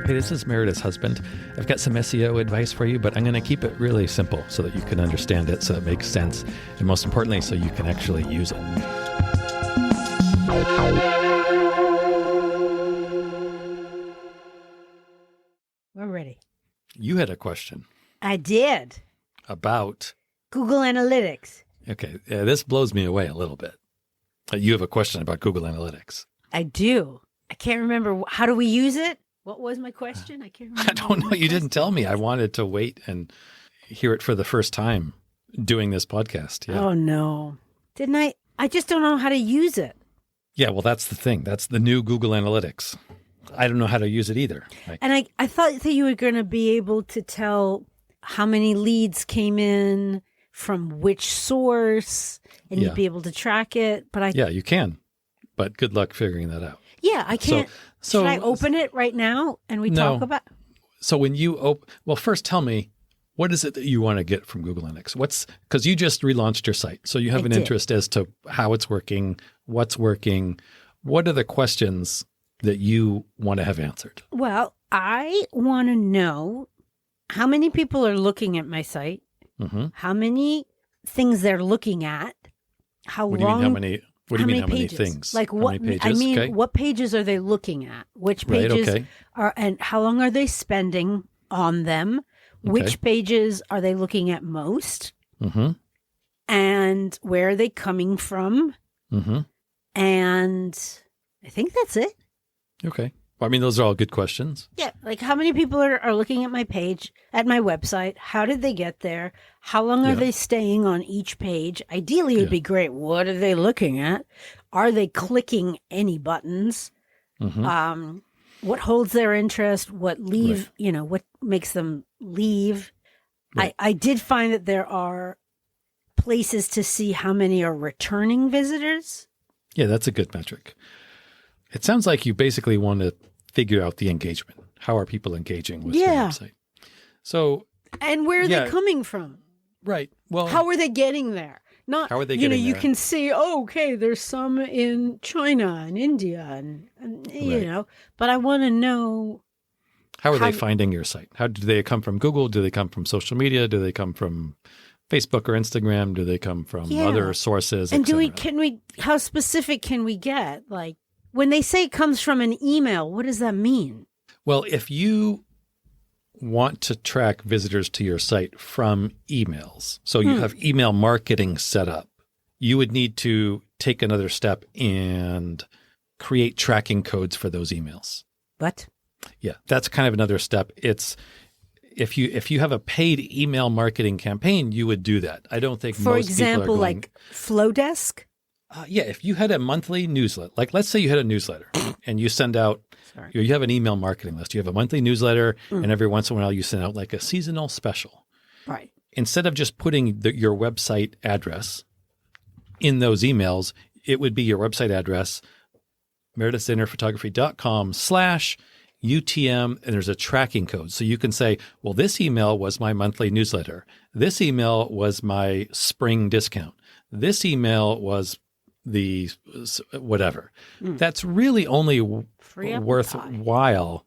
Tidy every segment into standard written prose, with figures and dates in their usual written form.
Hey, this is Meredith's husband. I've got some SEO advice for you, but I'm going to keep it really simple so that you can understand it, so it makes sense, and most importantly, so you can actually use it. We're ready. You had a question I did. about... Google Analytics. Okay, this blows me away a little bit. You have a question about Google Analytics. I do. I can't remember. How do we use it? What was my question? I can't remember. I don't know. You didn't tell me. I wanted to wait and hear it for the first time doing this podcast. Yeah. Oh, no. Didn't I? I just don't know how to use it. Yeah, well, that's the thing. That's the new Google Analytics. I don't know how to use it either. And I thought that you were going to be able to tell how many leads came in from which source, and you'd be able to track it. But Yeah, you can. But good luck figuring that out. Yeah, I can't. So should I open it right now and we talk about? So when you well, first tell me, what is it that you want to get from Google Analytics? Because you just relaunched your site, so you have an interest as to how it's working, what's working. What are the questions that you want to have answered? Well, I want to know how many people are looking at my site, how many things they're looking at, What do you mean how many things? Like what? I mean, what pages are they looking at? Which pages are, and how long are they spending on them? Which pages are they looking at most? And where are they coming from? And I think that's it. Okay. Well, I mean, those are all good questions. Yeah. Like how many people are looking at my page, at my website? How did they get there? How long are they staying on each page? Ideally, it would be great. What are they looking at? Are they clicking any buttons? What holds their interest? What what makes them leave? Right. I did find that there are places to see how many are returning visitors. Yeah, that's a good metric. It sounds like you basically want to figure out the engagement. How are people engaging with your website? So, and where are they coming from? Right. Well, how are they getting there? Not how are they getting there? You can see, there's some in China and India and but I want to know how are they finding your site? How do they come from Google? Do they come from social media? Do they come from Facebook or Instagram? Do they come from other sources? And how specific can we get? Like when they say it comes from an email, what does that mean? Well, if you want to track visitors to your site from emails, so you have email marketing set up, you would need to take another step and create tracking codes for those emails. What? Yeah, that's kind of another step. It's if you have a paid email marketing campaign, you would do that. I don't think for most example, people are going, like Flowdesk. If you had a monthly newsletter, like let's say you had a newsletter and you send out, you have an email marketing list. You have a monthly newsletter, and every once in a while you send out like a seasonal special. Right. Instead of just putting your website address in those emails, it would be your website address, meredithsinnerphotography.com/UTM, and there's a tracking code. So you can say, well, this email was my monthly newsletter. This email was my spring discount. This email was the whatever. That's really only worthwhile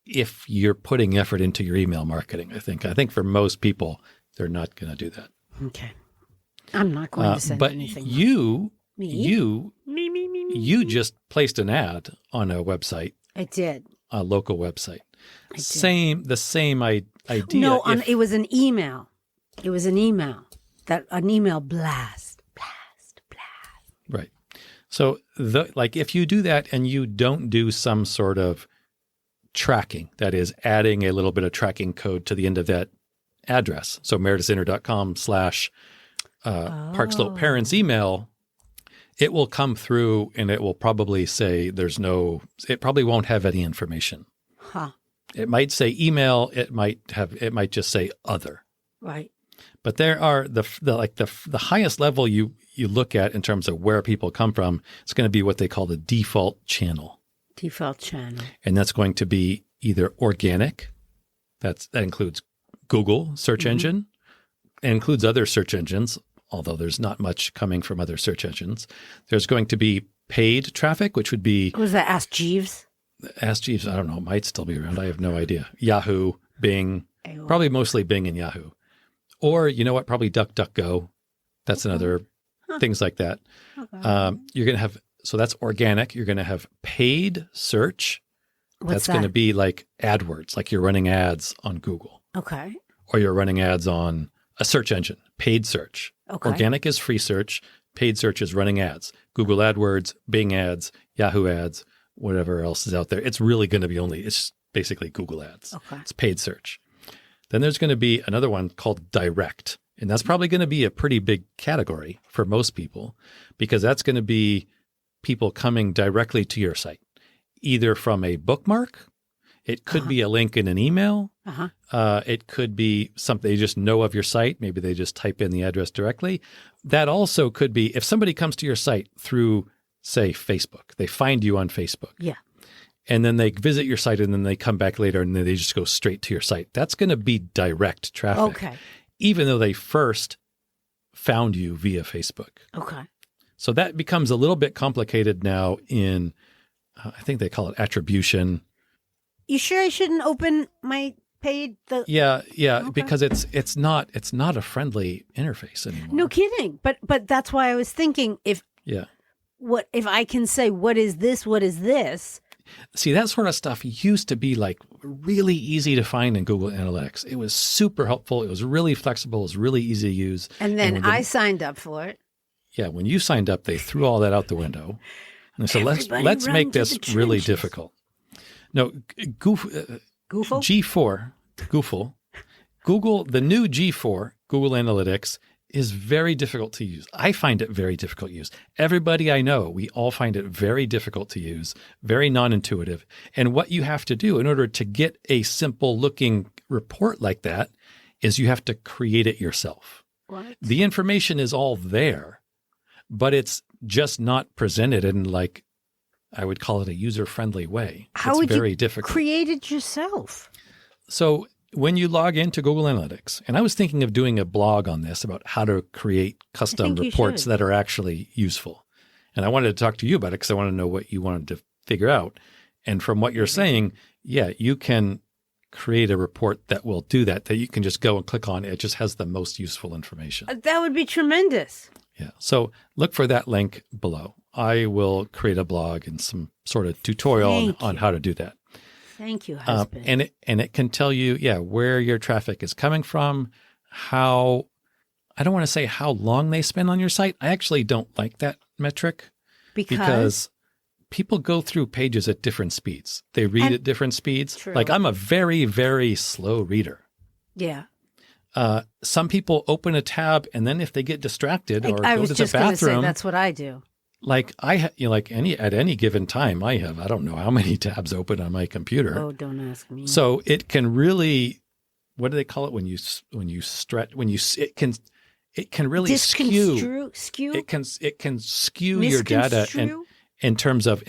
if you're putting effort into your email marketing, I think for most people, they're not going to do that. Okay. I'm not going to send anything. You just placed an ad on a website. I did. A local website. The same idea. No, it was an email. It was an email. An email blast. Right. So if you do that and you don't do some sort of tracking, that is adding a little bit of tracking code to the end of that address. So meredithsinner.com/Park Slope Parents email, it will come through and it will probably say it probably won't have any information. It might say email. It might just say other. Right. But there are the highest level you look at in terms of where people come from. It's going to be what they call the default channel. Default channel. And that's going to be either organic. That includes Google search engine. It includes other search engines, although there's not much coming from other search engines. There's going to be paid traffic, which would be... Was that Ask Jeeves? Ask Jeeves, I don't know, it might still be around. I have no idea. Yahoo, Bing, probably mostly Bing and Yahoo. Or, you know what, probably DuckDuckGo. That's another, things like that. You're going to have, so that's organic. You're going to have paid search. That's going to be like AdWords, like you're running ads on Google. Okay. Or you're running ads on a search engine, paid search. Okay. Organic is free search. Paid search is running ads. Google AdWords, Bing ads, Yahoo ads, whatever else is out there. It's really going to be it's basically Google ads. Okay. It's paid search. Then there's going to be another one called direct. And that's probably going to be a pretty big category for most people because that's going to be people coming directly to your site, either from a bookmark. It could be a link in an email. It could be something they just know of your site. Maybe they just type in the address directly. That also could be if somebody comes to your site through, say, Facebook. They find you on Facebook. Yeah. And then they visit your site and then they come back later and then they just go straight to your site. That's going to be direct traffic. Okay. Even though they first found you via Facebook. Okay. So that becomes a little bit complicated now in, I think they call it attribution. You sure I shouldn't open my paid? Yeah, Okay. because it's not a friendly interface anymore. No kidding. But that's why I was thinking if I can say what is this? What is this? See, that sort of stuff used to be like really easy to find in Google Analytics. It was super helpful. It was really flexible. It was really easy to use. And then I signed up for it. Yeah, when you signed up, they threw all that out the window. And so let's make this really difficult. No, Goofle? Google, the new G4, Google Analytics, is very difficult to use. I find it very difficult to use. Everybody I know, we all find it very difficult to use, very non-intuitive. And what you have to do in order to get a simple looking report like that is you have to create it yourself. What? The information is all there, but it's just not presented in like, I would call it a user-friendly way. How would very you difficult. Create it yourself? So when you log into Google Analytics, and I was thinking of doing a blog on this about how to create custom reports that are actually useful. And I wanted to talk to you about it because I wanted to know what you wanted to figure out. And from what you're saying, yeah, you can create a report that will do that you can just go and click on. It just has the most useful information. That would be tremendous. Yeah. So look for that link below. I will create a blog and some sort of tutorial on how to do that. Thank you, husband. And it can tell you, where your traffic is coming from, I don't want to say how long they spend on your site. I actually don't like that metric because people go through pages at different speeds. They read at different speeds. True. Like I'm a very, very slow reader. Yeah. Some people open a tab and then if they get distracted or I go was to the just going to say bathroom, that's what I do. like at any given time, I have, I don't know how many tabs open on my computer. Oh, don't ask me. So it can really, what do they call it when you it can really skew. It can skew your data and in terms of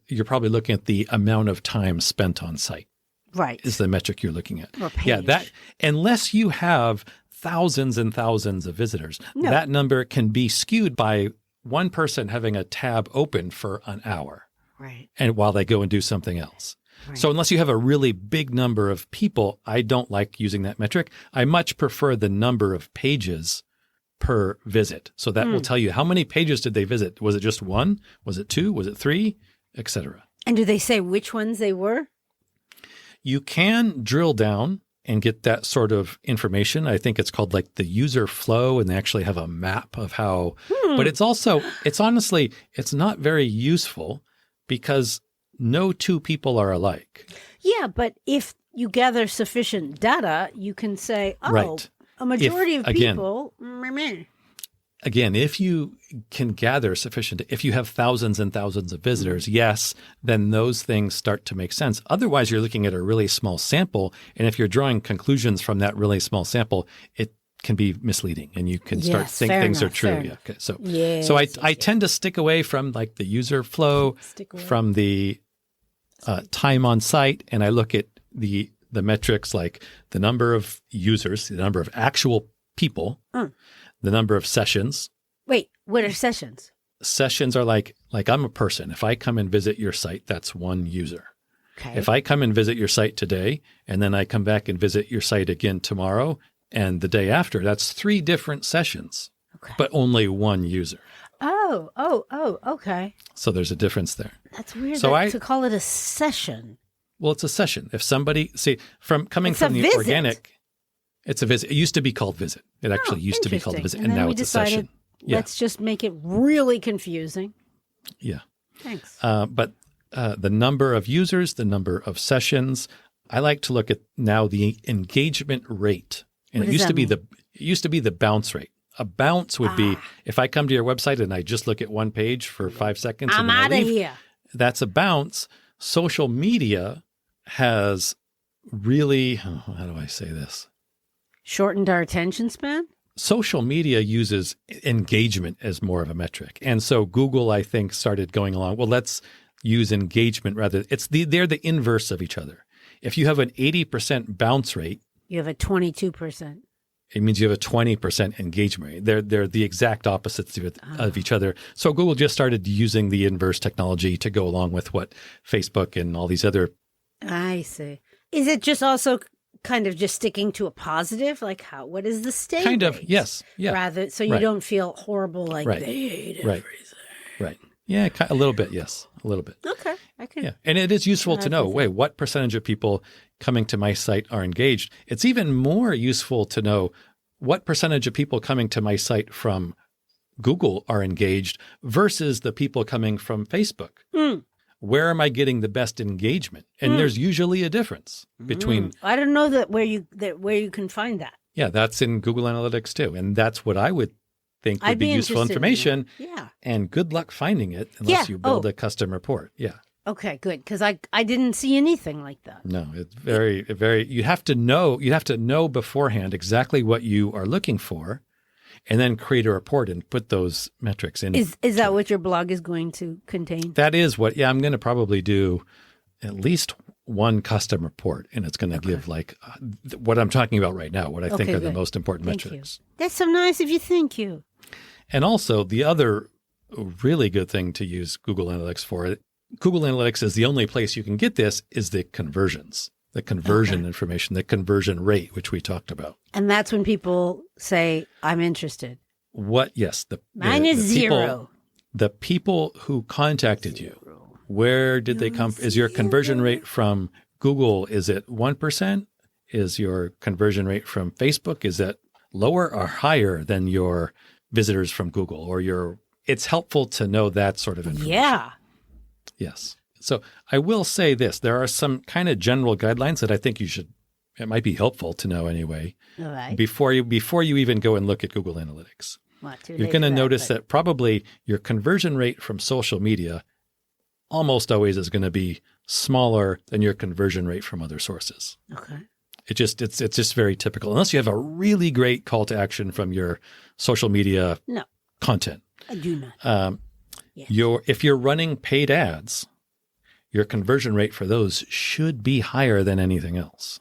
you're probably looking at the amount of time spent on site. Right. Is the metric you're looking at. Or page. Yeah, that unless you have thousands and thousands of visitors, that number can be skewed by one person having a tab open for an hour. Right. And while they go and do something else. Right. So unless you have a really big number of people, I don't like using that metric. I much prefer the number of pages per visit. So that will tell you how many pages did they visit. Was it just one? Was it two? Was it three? Etc. And do they say which ones they were? You can drill down and get that sort of information. I think it's called like the user flow, and they actually have a map of how, but it's honestly, it's not very useful because no two people are alike. Yeah, but if you gather sufficient data, you can say, a majority of people. Again, if you can gather sufficient, if you have thousands and thousands of visitors, yes, then those things start to make sense. Otherwise, you're looking at a really small sample. And if you're drawing conclusions from that really small sample, it can be misleading and you can start think things are true. Yeah. Okay. So I tend to stick away from like the user flow, from the time on site. And I look at the metrics like the number of users, the number of actual people, the number of sessions. Wait, what are sessions? Sessions are like I'm a person. If I come and visit your site, that's one user. Okay. If I come and visit your site today, and then I come back and visit your site again tomorrow and the day after, that's 3 different sessions, Okay. but only one user. Oh, okay. So there's a difference there. That's weird So to call it a session. Well, it's a session. If somebody, coming It's from a the visit. organic, it's a visit. It used to be called visit. It actually used to be called a visit, and then now we it's decided, a session. Yeah. Let's just make it really confusing. Yeah. Thanks. But the number of users, the number of sessions, I like to look at now the engagement rate. And What it does used that to be mean? it used to be the bounce rate. A bounce would be if I come to your website and I just look at one page for 5 seconds I'm and then I out of leave, here. that's a bounce. Social media has really, how do I say this? Shortened our attention span? Social media uses engagement as more of a metric. And so Google, I think, started going along, well, let's use engagement rather. They're the inverse of each other. If you have an 80% bounce rate, You have a 22%. it means you have a 20% engagement rate. They're the exact opposites of each other. So Google just started using the inverse technology to go along with what Facebook and all these other. I see. Is it just also kind of just sticking to a positive? Like what is the stay Kind of, rate? yes. Yeah. Rather, so you Right. don't feel horrible like Right. they hate Right. everything. Right. Yeah, a little bit, yes. A little bit. Okay. I can. Yeah. And it is useful to know, Everything. wait, what percentage of people coming to my site are engaged? It's even more useful to know what percentage of people coming to my site from Google are engaged versus the people coming from Facebook. Mm. Where am I getting the best engagement? And there's usually a difference between. I don't know where you can find that. Yeah, that's in Google Analytics too. And that's what I would think would I'd be be useful interested in that. information. Yeah. And good luck finding it unless Yeah. you build Oh. a custom report. Yeah. Okay, good. Because I didn't see anything like that. No, it's very, you have to know beforehand exactly what you are looking for and then create a report and put those metrics in. Is that what your blog is going to contain? That is I'm going to probably do at least one custom report, and it's going to give what I'm talking about right now, what I think Okay, are the good. most important Thank metrics. you. That's so nice of you. Thank you. And also the other really good thing to use Google Analytics for, Google Analytics is the only place you can get this, is the conversions, the conversion information, the conversion rate, which we talked about. And that's when people say, I'm interested. Yes. Mine is people, the people who contacted you, where did they come? Is your conversion rate from Google, is it 1%? Is your conversion rate from Facebook, is it lower or higher than your visitors from Google it's helpful to know that sort of information. Yeah. Yes. So I will say this, there are some kind of general guidelines that I think it might be helpful to know anyway, All right. before you even go and look at Google Analytics. Well, too You're late going to for notice but- that probably your conversion rate from social media almost always is going to be smaller than your conversion rate from other sources. Okay. It's just very typical, unless you have a really great call to action from your social media No, content. I do not. Yes. If you're running paid ads, your conversion rate for those should be higher than anything else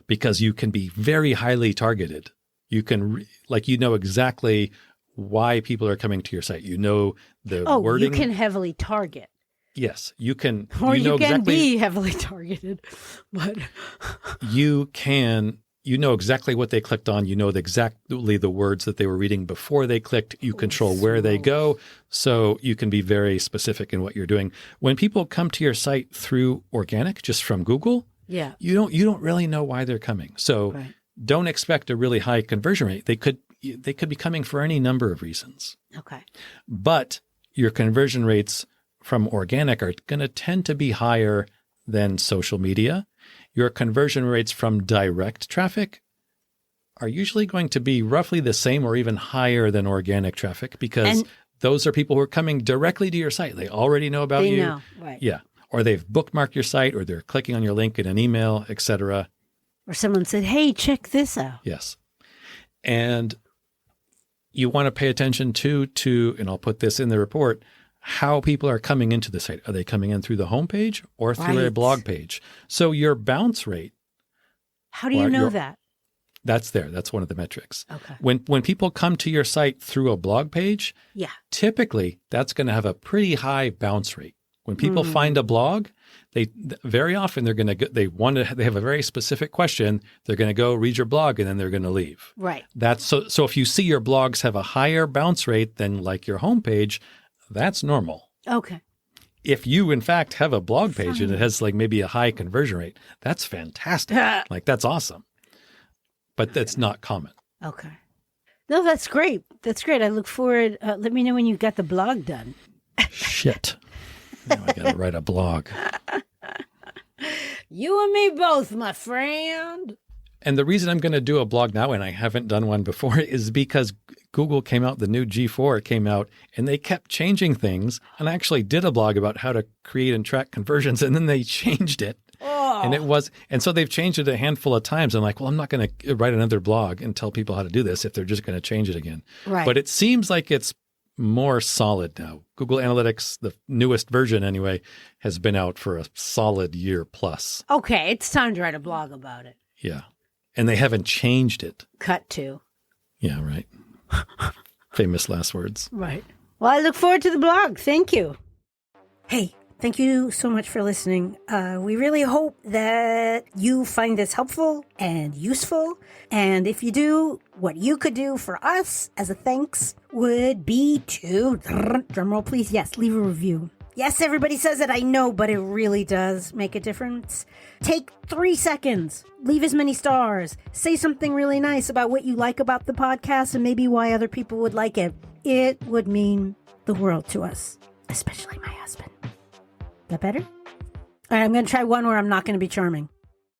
because you can be very highly targeted. You can know exactly why people are coming to your site. You know the wording. You can heavily target. Yes, you can. Or you, know can exactly, be heavily targeted. But you know exactly what they clicked on. You know exactly the words that they were reading before they clicked. You control where they go. So you can be very specific in what you're doing. When people come to your site through organic, just from Google, yeah. you don't really know why they're coming. So Right. don't expect a really high conversion rate. They could be coming for any number of reasons. Okay. But your conversion rates from organic are going to tend to be higher than social media. Your conversion rates from direct traffic are usually going to be roughly the same or even higher than organic traffic because those are people who are coming directly to your site. They already know about you. They know, right. Yeah. Or they've bookmarked your site or they're clicking on your link in an email, etc. Or someone said, hey, check this out. Yes. And you want to pay attention to, and I'll put this in the report, how people are coming into the site. Are they coming in through the homepage or through a Right. blog page? So your bounce rate, How do you know that? that's there. That's one of the metrics. Okay. When people come to your site through a blog page, Yeah. typically that's going to have a pretty high bounce rate. When people find a blog, Very often they're going to they have a very specific question. They're going to go read your blog and then they're going to leave. Right. That's so if you see your blogs have a higher bounce rate than like your homepage, that's normal. Okay. If you in fact have a blog page and it has like maybe a high conversion rate, that's fantastic. Like that's awesome. But that's not common. Okay. No, that's great. That's great. I look forward. Let me know when you got the blog done. Shit. Now I got to write a blog. You and me both, my friend. And the reason I'm going to do a blog now, and I haven't done one before, is because Google came out, the new G4 came out, and they kept changing things. And I actually did a blog about how to create and track conversions, and then they changed it. And so they've changed it a handful of times. I'm like, well, I'm not going to write another blog and tell people how to do this if they're just going to change it again. Right. But it seems like it's more solid now. Google Analytics, the newest version anyway, has been out for a solid year plus. Okay, it's time to write a blog about it. Yeah. And they haven't changed it. Cut to. Yeah, right. Famous last words. Right. Well, I look forward to the blog. Thank you. Hey, thank you so much for listening. We really hope that you find this helpful and useful. And if you do, what you could do for us as a thanks would be to, drumroll please, yes, leave a review. Yes, everybody says it, I know, but it really does make a difference. Take 3 seconds, leave as many stars, say something really nice about what you like about the podcast and maybe why other people would like it. It would mean the world to us, especially my husband. That better? All right, I'm going to try one where I'm not going to be charming.